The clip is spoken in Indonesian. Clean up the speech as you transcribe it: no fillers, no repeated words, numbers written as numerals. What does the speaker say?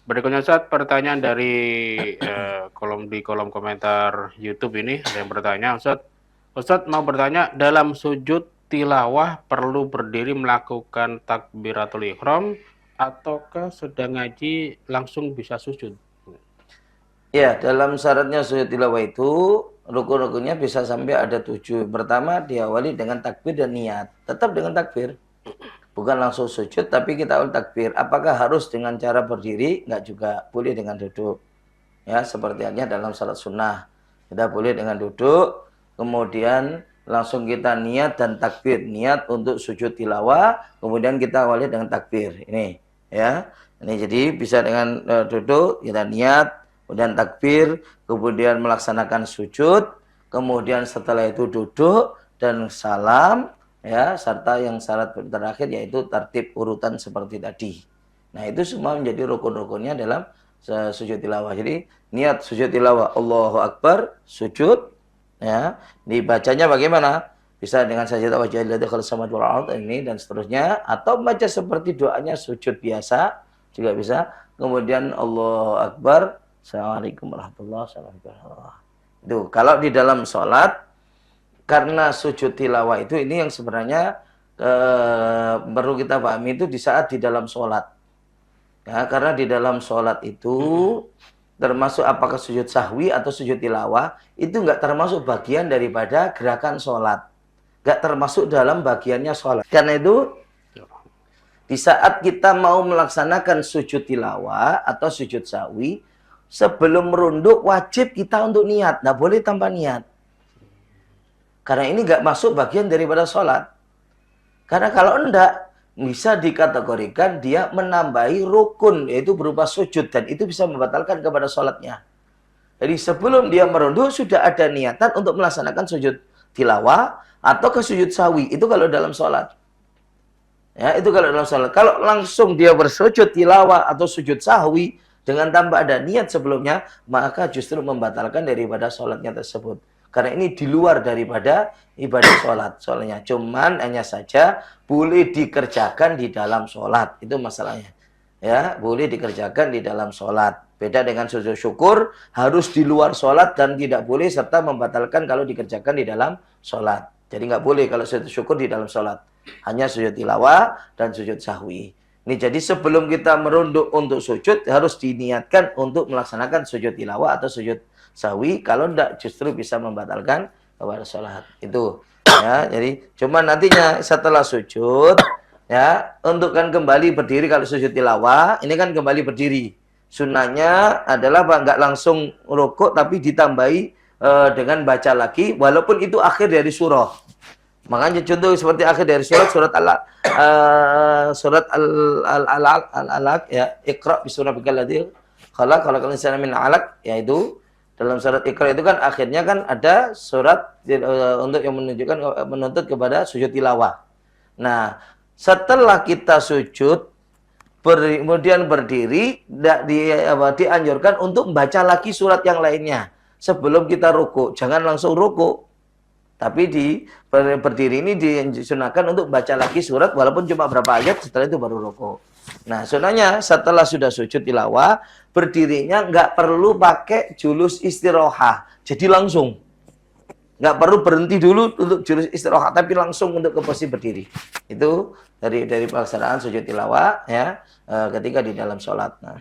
Berikutnya Ustaz, pertanyaan dari kolom komentar YouTube ini ada yang bertanya, Ustaz mau bertanya, dalam sujud tilawah perlu berdiri melakukan takbiratul ihram ataukah sedang ngaji langsung bisa sujud? Ya, dalam syaratnya sujud tilawah itu rukun-rukunnya bisa sampai ada 7. Pertama diawali dengan takbir dan niat. Tetap dengan takbir. Bukan langsung sujud, tapi kita awal takbir. Apakah harus dengan cara berdiri? Enggak juga. Boleh dengan duduk. Ya, seperti halnya dalam salat sunnah. Kita boleh dengan duduk, kemudian langsung kita niat dan takbir. Niat untuk sujud tilawah, kemudian kita awali dengan takbir. Ini, ya. Ini jadi bisa dengan duduk, kita niat, kemudian takbir, kemudian melaksanakan sujud, kemudian setelah itu duduk dan salam, ya, serta yang syarat terakhir yaitu tertib urutan seperti tadi. Nah, itu semua menjadi rukun-rukunnya dalam sujud tilawah. Jadi niat sujud tilawah Allahu Akbar, sujud, ya. Dibacanya bagaimana? Bisa dengan sajadah wajhilladzi khalaqas samawati wal ardh ini dan seterusnya, atau baca seperti doanya sujud biasa juga bisa. Kemudian Allahu Akbar, Assalamualaikum warahmatullahi wabarakatuh. Itu kalau di dalam sholat, karena sujud tilawah itu ini yang sebenarnya perlu kita pahami itu di saat di dalam sholat. Ya, karena di dalam sholat itu termasuk apakah sujud sahwi atau sujud tilawah itu nggak termasuk bagian daripada gerakan sholat, nggak termasuk dalam bagiannya sholat. Karena itu di saat kita mau melaksanakan sujud tilawah atau sujud sahwi, sebelum merunduk wajib kita untuk niat, nggak boleh tanpa niat. Karena ini nggak masuk bagian daripada sholat. Karena kalau enggak, bisa dikategorikan dia menambahi rukun, yaitu berupa sujud. Dan itu bisa membatalkan kepada sholatnya. Jadi sebelum dia merunduk, sudah ada niatan untuk melaksanakan sujud tilawah atau ke sujud sawi. Itu kalau dalam sholat. Ya, itu kalau dalam sholat. Kalau langsung dia bersujud tilawah atau sujud sahwi, dengan tanpa ada niat sebelumnya, maka justru membatalkan daripada sholatnya tersebut. Karena ini di luar daripada ibadah sholat. Soalnya cuman hanya saja boleh dikerjakan di dalam sholat. Itu masalahnya. Ya, boleh dikerjakan di dalam sholat. Beda dengan sujud syukur, harus di luar sholat dan tidak boleh serta membatalkan kalau dikerjakan di dalam sholat. Jadi nggak boleh kalau sujud syukur di dalam sholat. Hanya sujud tilawah dan sujud sahwi. Ini jadi sebelum kita merunduk untuk sujud, harus diniatkan untuk melaksanakan sujud tilawah atau sujud sahwi, kalau tidak justru bisa membatalkan kepada sholat. Itu ya, jadi cuma nantinya setelah sujud ya, untuk kan kembali berdiri kalau sujud tilawah, ini kan kembali berdiri. Sunnahnya adalah nggak langsung rukuk tapi ditambahi dengan baca lagi, walaupun itu akhir dari surah. Makanya contoh seperti akhir dari surat Al-Alaq ya, Iqra bismi rabbikal ladzi khalaq, khalaqal insana min 'alaq, yaitu dalam surat Iqra itu kan akhirnya kan ada surat untuk yang menunjukkan menuntut kepada sujud tilawah. Nah, setelah kita sujud kemudian berdiri, dianjurkan untuk membaca lagi surat yang lainnya sebelum kita ruku. Jangan langsung ruku. Tapi di berdiri ini disunahkan untuk baca lagi surat walaupun cuma berapa ayat, setelah itu baru rukuk. Nah, sunahnya setelah sudah sujud tilawah, berdirinya nggak perlu pakai julus istirahat. Jadi langsung. Nggak perlu berhenti dulu untuk julus istirahat, tapi langsung untuk ke posisi berdiri. Itu dari pelaksanaan sujud tilawah ya, ketika di dalam sholat. Nah.